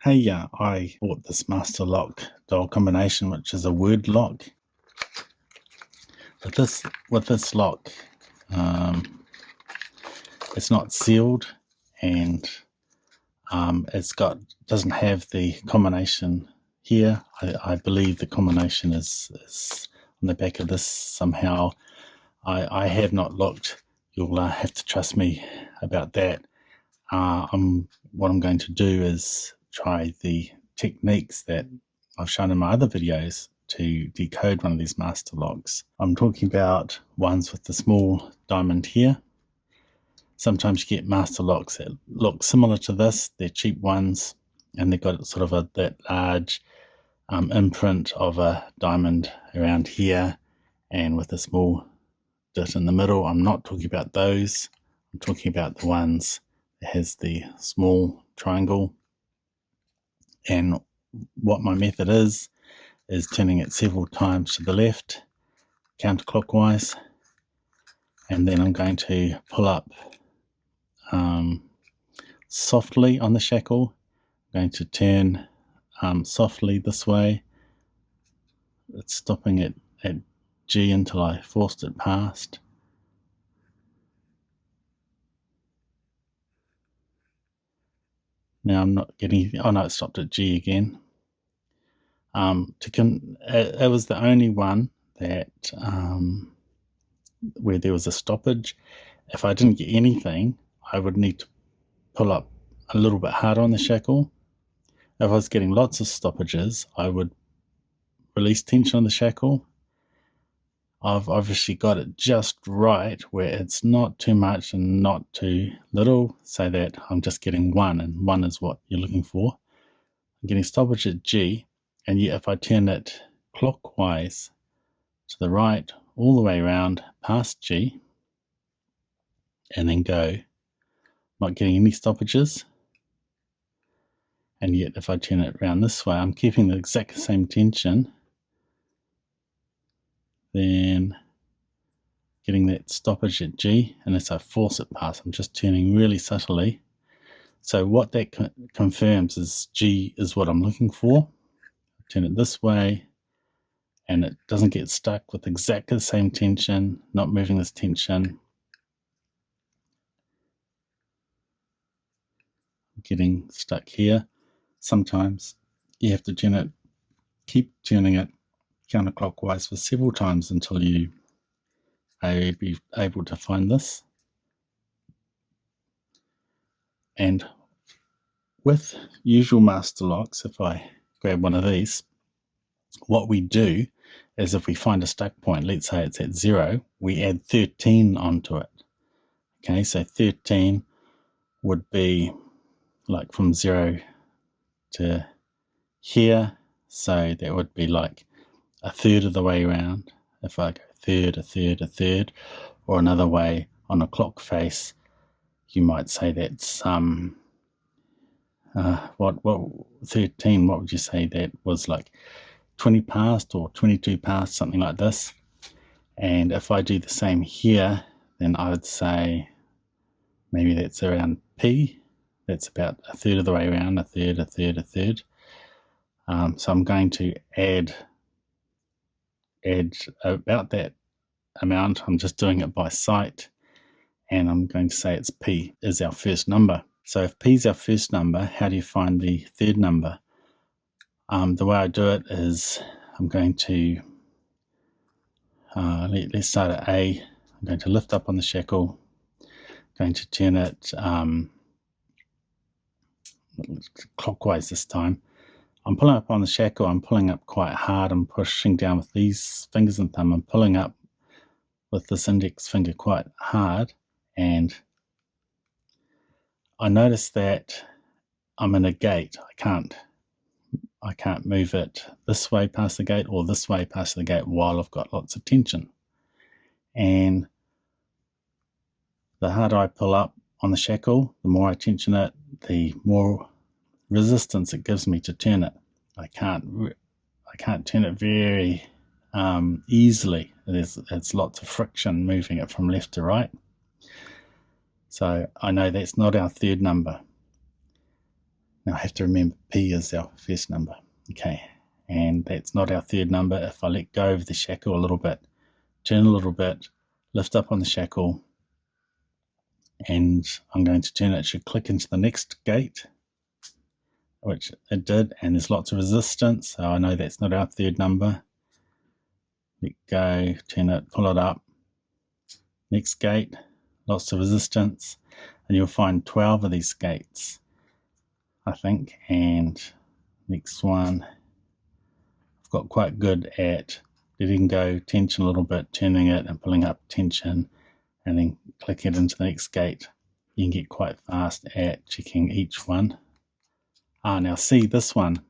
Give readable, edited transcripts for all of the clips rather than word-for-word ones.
Hey, I bought this master lock dial combination, which is a word lock. With this lock, it's not sealed, and doesn't have the combination here. I believe the combination is on the back of this somehow. I have not looked. You'll have to trust me about that. What I'm going to do is try the techniques that I've shown in my other videos to decode one of these master locks. I'm talking about ones with the small diamond here. Sometimes you get master locks that look similar to this. They're cheap ones, and they've got sort of that large imprint of a diamond around here and with a small dit in the middle. I'm not talking about those. I'm talking about the ones that has the small triangle. And what my method is turning it several times to the left, counterclockwise, and then I'm going to pull up softly on the shackle. I'm going to turn softly this way. It's stopping it at G until I forced it past. Now I'm not getting anything. Oh no, it stopped at G again. It was the only one that where there was a stoppage. If I didn't get anything, I would need to pull up a little bit harder on the shackle. If I was getting lots of stoppages, I would release tension on the shackle. I've obviously got it just right where it's not too much and not too little, so that I'm just getting one, and one is what you're looking for. I'm getting stoppage at G, and yet if I turn it clockwise to the right all the way around past G and then go, not getting any stoppages. And yet if I turn it around this way, I'm keeping the exact same tension, then getting that stoppage at G, and as I force it past, I'm just turning really subtly. So what that confirms is G is what I'm looking for. Turn it this way, and it doesn't get stuck with exactly the same tension, not moving this tension. Getting stuck here. Sometimes you have to keep turning it counterclockwise for several times until you are able to find this. And with usual master locks, if I grab one of these, what we do is if we find a stuck point, let's say it's at 0, we add 13 onto it. Okay, so 13 would be like from 0 to here, so that would be like a third of the way around. If I go a third, or another way on a clock face, you might say that's what 13, what would you say that was, like 20 past or 22 past, something like this. And if I do the same here, then I would say maybe that's around P. That's about a third of the way around, a third. So I'm going to add about that amount. I'm just doing it by sight, and I'm going to say it's P is our first number. So if P is our first number, how do you find the third number? The way I do it is I'm going to let's start at A. I'm going to lift up on the shackle, going to turn it clockwise this time. I'm pulling up on the shackle. I'm pulling up quite hard. I'm pushing down with these fingers and thumb. I'm pulling up with this index finger quite hard, and I notice that I'm in a gate. I can't move it this way past the gate or this way past the gate while I've got lots of tension. And the harder I pull up on the shackle, the more I tension it, the more resistance it gives me to turn it. I can't turn it very easily. It's lots of friction moving it from left to right. So I know that's not our third number. Now I have to remember P is our first number. Okay, and that's not our third number. If I let go of the shackle a little bit, turn a little bit, lift up on the shackle, and I'm going to turn it. It should click into the next gate, which it did, and there's lots of resistance, so I know that's not our third number. Let go, turn it, pull it up. Next gate, lots of resistance, and you'll find 12 of these gates, I think. And next one, I've got quite good at letting go tension a little bit, turning it and pulling up tension, and then click it into the next gate. You can get quite fast at checking each one. Now see this one,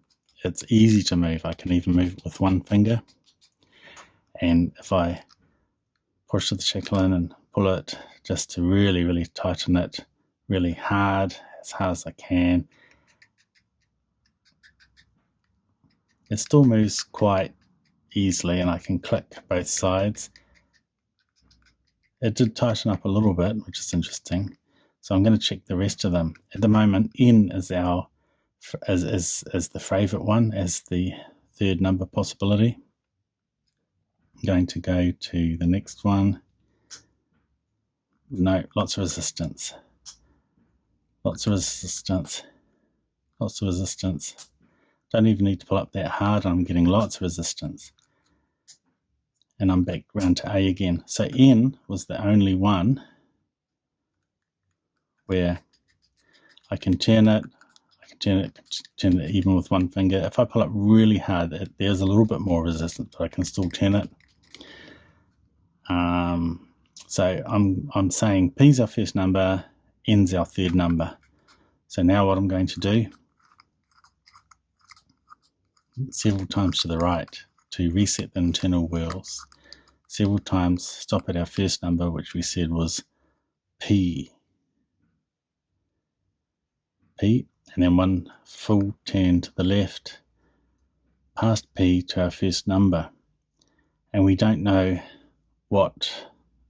it's easy to move. I can even move it with one finger. And if I push the shackle in and pull it just to really, really tighten it really hard, as hard as I can, it still moves quite easily, and I can click both sides. It did tighten up a little bit, which is interesting. So I'm going to check the rest of them. At the moment, N is our as the favourite one, as the third number possibility. I'm going to go to the next one. No, lots of resistance. Lots of resistance. Lots of resistance. Don't even need to pull up that hard. I'm getting lots of resistance. And I'm back round to A again. So N was the only one where I can turn it. I can turn it even with one finger. If I pull it really hard, there's a little bit more resistance, but I can still turn it. So I'm saying P's our first number, N's our third number. So now what I'm going to do, several times to the right to reset the internal wheels. Several times stop at our first number, which we said was P. P, and then one full turn to the left, past P to our first number. And we don't know what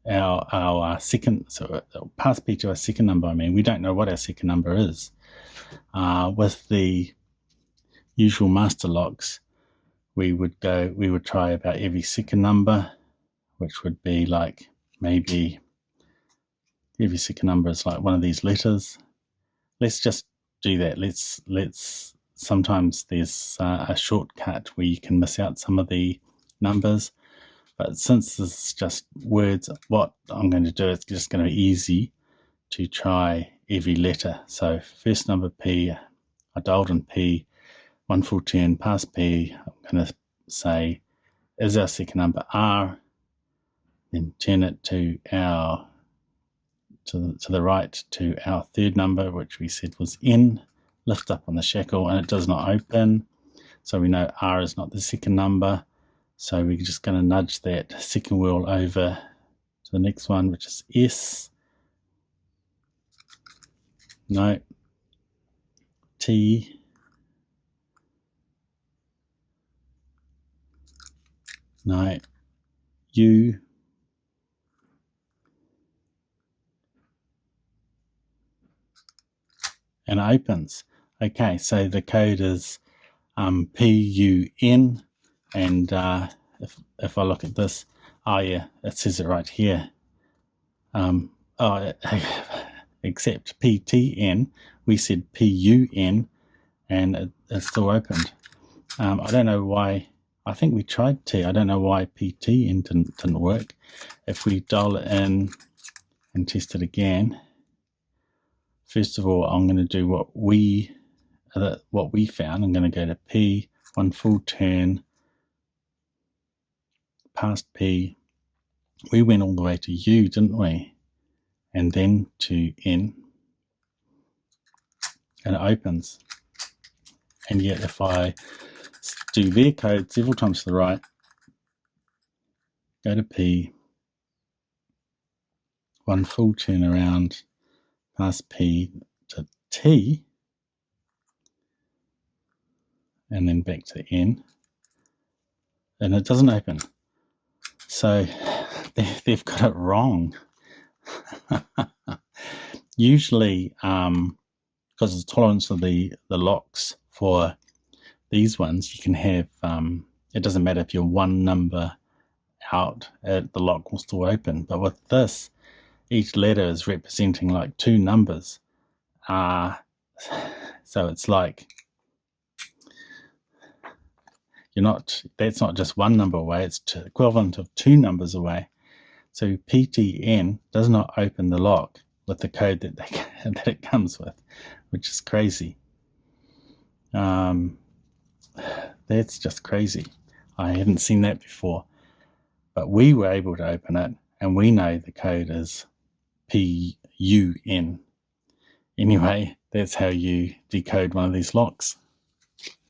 our second, so past P to our second number, we don't know what our second number is. With the usual master locks, we would try about every second number, which would be like maybe every second number is like one of these letters. Let's just do that. Let's sometimes there's a shortcut where you can miss out some of the numbers, but since this is just words, what I'm going to do, it's just going to be easy to try every letter. So first number P, I dialed in P, one full turn past P. I'm going to say is our second number R, then turn it to the right to our third number, which we said was N, lift up on the shackle, and it does not open. So we know R is not the second number. So we're just going to nudge that second wheel over to the next one, which is S. No. T. No. U. And it opens. Okay, so the code is PUN, and if I look at this, it says it right here. Except PTN, we said PUN, and it still opened. I don't know why. I think we tried T. I don't know why PTN didn't work. If we dial it in and test it again, first of all, I'm going to do what we found. I'm going to go to P, one full turn, past P. We went all the way to U, didn't we? And then to N. And it opens. And yet if I do their code several times to the right, go to P, one full turn around, past P to T, and then back to N, and it doesn't open. So they've got it wrong. Usually because the tolerance of the locks for these ones, you can have, it doesn't matter if you're one number out, the lock will still open. But with this, each letter is representing like two numbers. So it's like, that's not just one number away, it's equivalent of two numbers away. So PTN does not open the lock with the code that it comes with, which is crazy. That's just crazy. I haven't seen that before. But we were able to open it, and we know the code is PUN. Anyway, that's how you decode one of these locks.